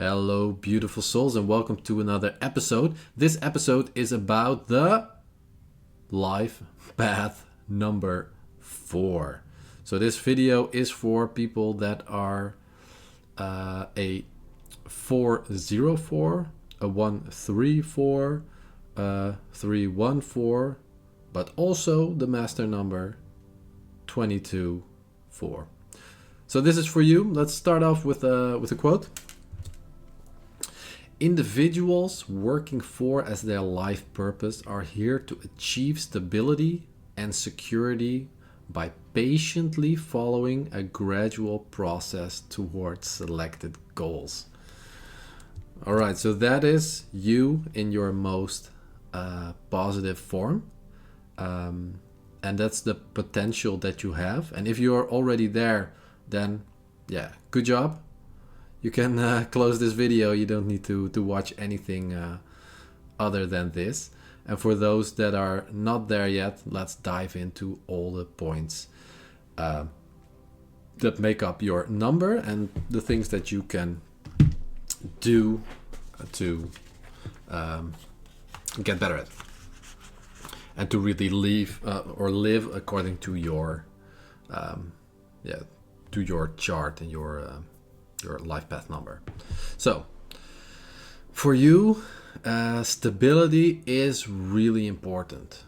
Hello, beautiful souls, and welcome to another episode. This episode is about the life path number 4. So this video is for people that are a 404, a 134, a 314, but also the master number 224. So this is for you. Let's start off with a quote. Individuals working for as their life purpose are here to achieve stability and security by patiently following a gradual process towards selected goals. All right, so that is you in your most positive form. And that's the potential that you have. And if you are already there, then yeah, good job. You can close this video. You don't need to watch anything other than this. And for those that are not there yet, let's dive into all the points that make up your number and the things that you can do to get better at and to really live according to your to your chart and your life path number. So for you, stability is really important,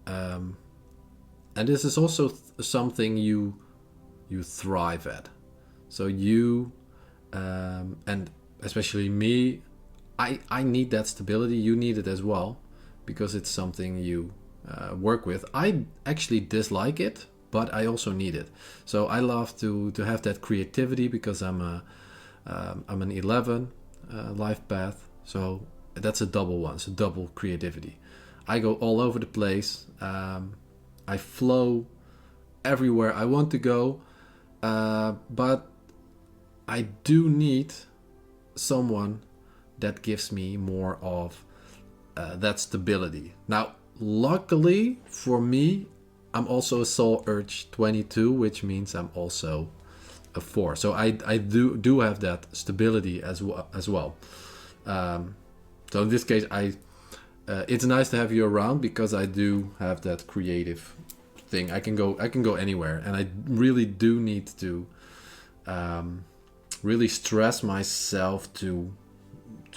and this is also something you thrive at. So you and especially me, I need that stability. You need it as well because it's something you work with. I actually dislike it, but I also need it. So I love to have that creativity because I'm an 11 life path. So that's a double one. So double creativity. I go all over the place. I flow everywhere I want to go, but I do need someone that gives me more of that stability. Now, luckily for me, I'm also a soul urge 22, which means I'm also a 4. So I do have that stability as well. So in this case, it's nice to have you around because I do have that creative thing. I can go anywhere, and I really do need to really stress myself to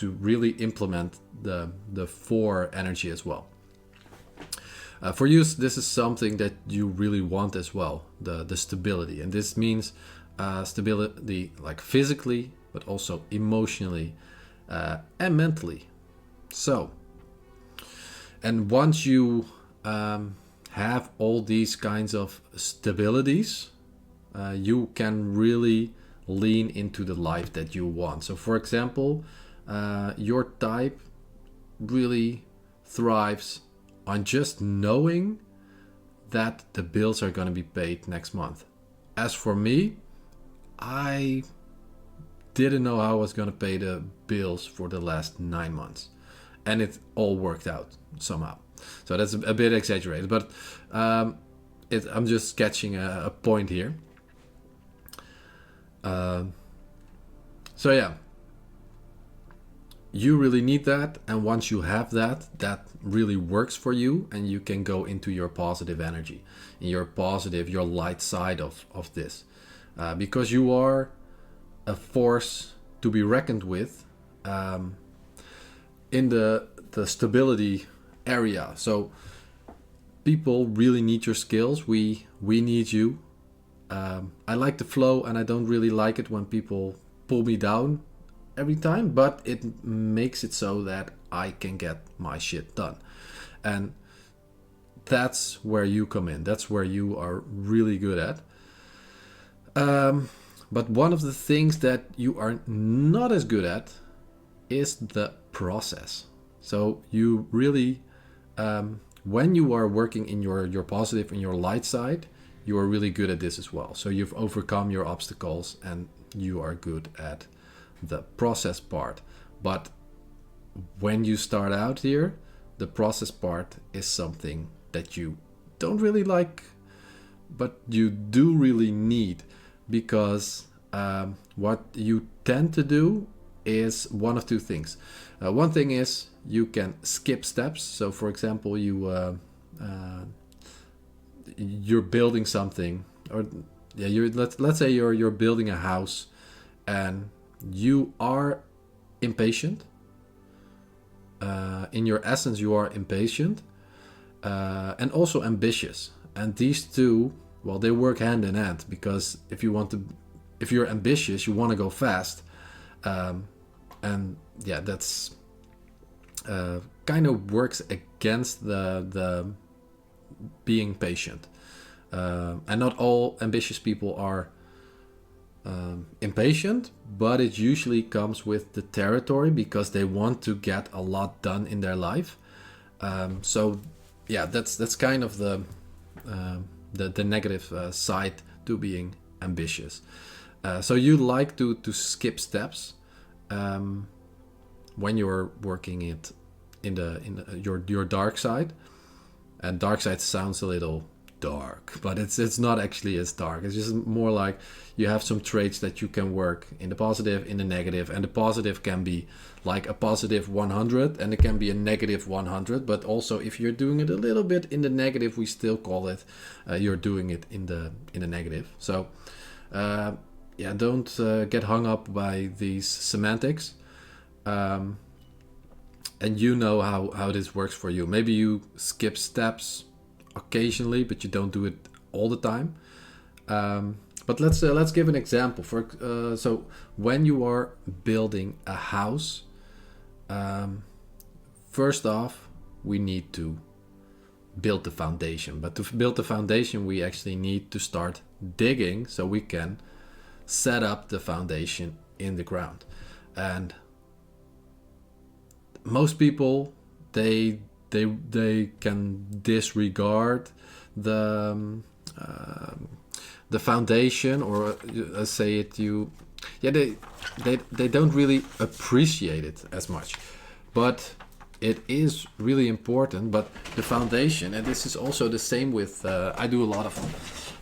really implement the 4 energy as well. For you, this is something that you really want as well, the stability. And this means stability like physically, but also emotionally and mentally. So, and once you have all these kinds of stabilities, you can really lean into the life that you want. So for example, your type really thrives on just knowing that the bills are going to be paid next month. As for me, I didn't know how I was going to pay the bills for the last 9 months. And it all worked out somehow. So that's a bit exaggerated, but I'm just sketching a point here. So yeah, you really need that, and once you have that really works for you, and you can go into your positive energy, your light side of this, because you are a force to be reckoned with in the stability area. So people really need your skills. We need you. I like the flow, and I don't really like it when people pull me down every time, but it makes it so that I can get my shit done. And that's where you come in. That's where you are really good at. But one of the things that you are not as good at is the process. So you really, when you are working in your positive and your light side, you are really good at this as well. So you've overcome your obstacles and you are good at the process part. But when you start out here, the process part is something that you don't really like, but you do really need, because what you tend to do is one of two things. One thing is you can skip steps. So, for example, you're building something, or let's say you're building a house, and you are impatient. In your essence, you are impatient, and also ambitious. And these two, well, they work hand in hand, because if you're ambitious, you want to go fast, and yeah, that's kind of works against the being patient. And not all ambitious people are impatient, but it usually comes with the territory, because they want to get a lot done in their life. So yeah, that's kind of the negative side to being ambitious. So you like to skip steps when you're working it in your dark side. And dark side sounds a little dark, but it's not actually as dark. It's just more like you have some traits that you can work in the positive, in the negative, and the positive can be like a positive 100, and it can be a negative 100. But also, if you're doing it a little bit in the negative, we still call it you're doing it in the negative. So don't get hung up by these semantics. And you know how this works for you. Maybe you skip steps occasionally, but you don't do it all the time. But let's give an example. So when you are building a house, first off, we need to build the foundation. But to build the foundation, we actually need to start digging, so we can set up the foundation in the ground. And most people, they can disregard the foundation, or say it they don't really appreciate it as much, but it is really important. But the foundation, and this is also the same with I do a lot of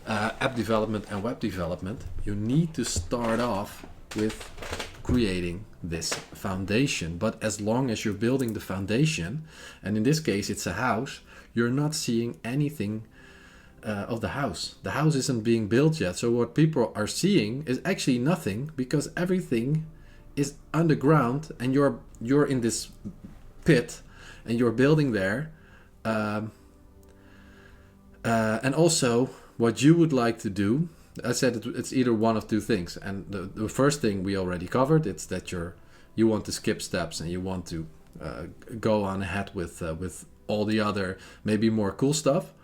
app development and web development. You need to start off with creating this foundation. But as long as you're building the foundation, and in this case it's a house, you're not seeing anything of the house. The house isn't being built yet. So what people are seeing is actually nothing, because everything is underground, and you're in this pit, and you're building there. And also, what you would like to do, I said it's either one of two things. And the first thing we already covered, it's that you want to skip steps, and you want to go on ahead with all the other, maybe more cool stuff.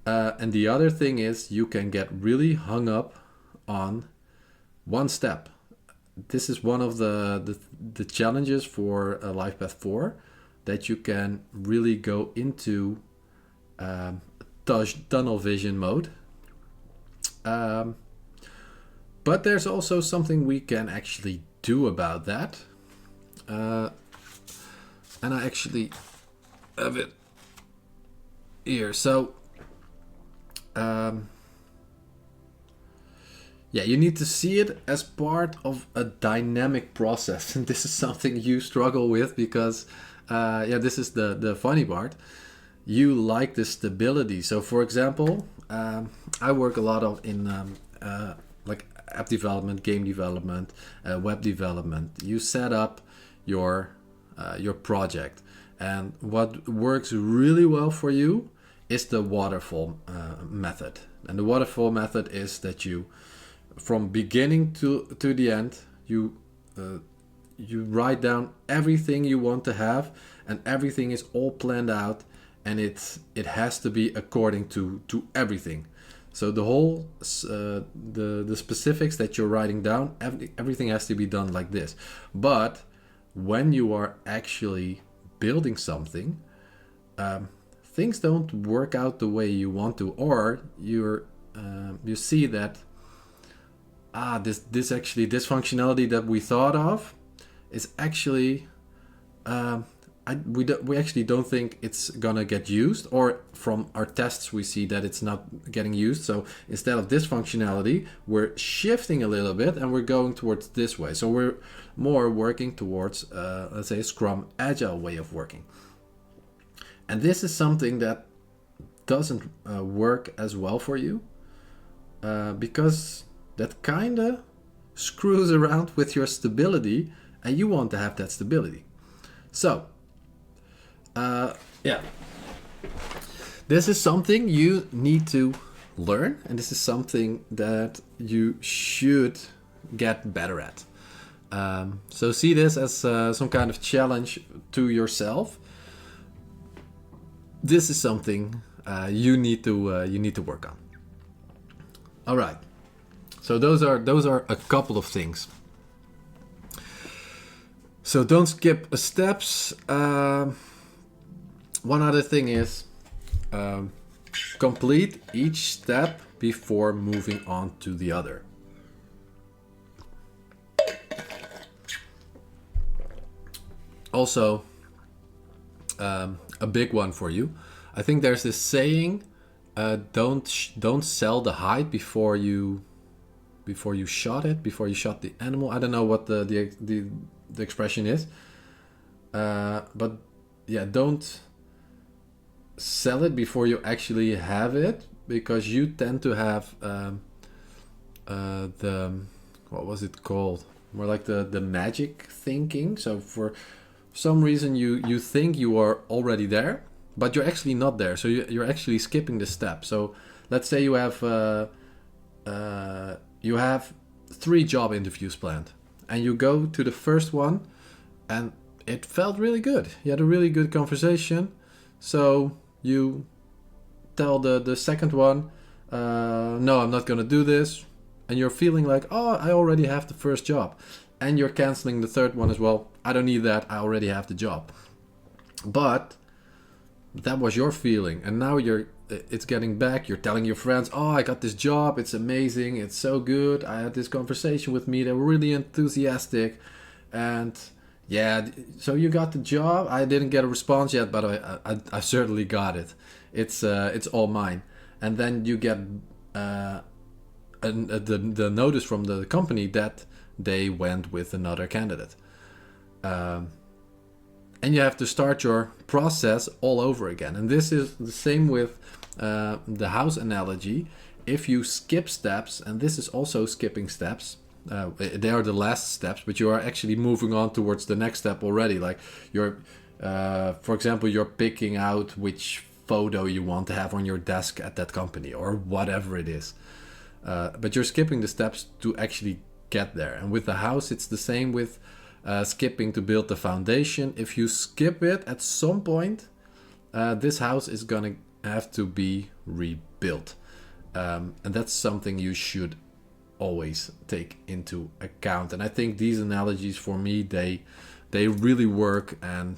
And the other thing is, you can get really hung up on one step. This is one of the challenges for Life Path 4, that you can really go into tunnel vision mode. But there's also something we can actually do about that. And I actually have it here. So, you need to see it as part of a dynamic process. And this is something you struggle with, because, this is the funny part. You like the stability. So, for example, I work a lot in like app development, game development, web development. You set up your project, and what works really well for you is the waterfall method. And the waterfall method is that you, from beginning to the end, you write down everything you want to have, and everything is all planned out, and it has to be according to everything. So the whole the specifics that you're writing down, everything has to be done like this. But when you are actually building something, things don't work out the way you want to, or you see that this functionality that we thought of is actually we actually don't think it's gonna get used, or from our tests we see that it's not getting used. So instead of this functionality, we're shifting a little bit, and we're going towards this way. So we're more working towards, let's say, a Scrum Agile way of working. And this is something that doesn't work as well for you because that kind of screws around with your stability, and you want to have that stability. So, yeah, this is something you need to learn, and this is something that you should get better at. So see this as some kind of challenge to yourself. This is something you need to work on. All right. So those are a couple of things. So don't skip steps. One other thing is complete each step before moving on to the other. Also, a big one for you. I think there's this saying, don't sell the hide before you shot it, before you shot the animal. I don't know what the expression is, but yeah, don't sell it before you actually have it, because you tend to have the, what was it called, more like the magic thinking. So for some reason you think you are already there, but you're actually not there, so you're actually skipping the step. So let's say you have 3 job interviews planned, and you go to the first one and it felt really good. You had a really good conversation, so you tell the second one, no, I'm not gonna do this, and you're feeling like, oh, I already have the first job, and you're canceling the third one as well. I don't need that, I already have the job. But that was your feeling, and now it's getting back. You're telling your friends, oh, I got this job, it's amazing, it's so good, I had this conversation with me, they were really enthusiastic, and yeah, so you got the job. I didn't get a response yet, but I certainly got it. It's all mine. And then you get the notice from the company that they went with another candidate. And you have to start your process all over again. And this is the same with the house analogy. If you skip steps, and this is also skipping steps, they are the last steps, but you are actually moving on towards the next step already. Like you're, for example, you're picking out which photo you want to have on your desk at that company or whatever it is. But you're skipping the steps to actually get there. And with the house, it's the same with skipping to build the foundation. If you skip it at some point, this house is gonna have to be rebuilt. And that's something you should always take into account. And I think these analogies, for me, they really work. And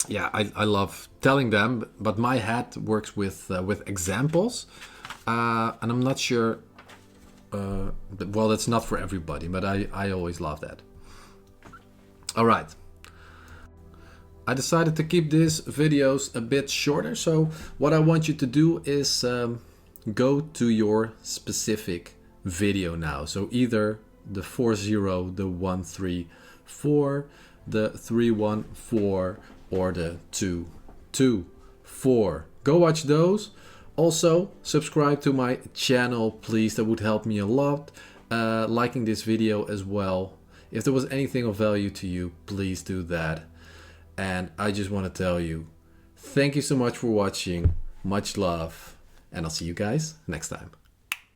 yeah, I love telling them, but my head works with examples, and I'm not sure, well, that's not for everybody, but I always love that. All right, I decided to keep these videos a bit shorter, so what I want you to do is go to your specific video now. So either the 40, the 134, the 314, or the 224. Go watch those. Also, subscribe to my channel, please. That would help me a lot. Liking this video as well. If there was anything of value to you, please do that. And I just want to tell you, thank you so much for watching. Much love. And I'll see you guys next time.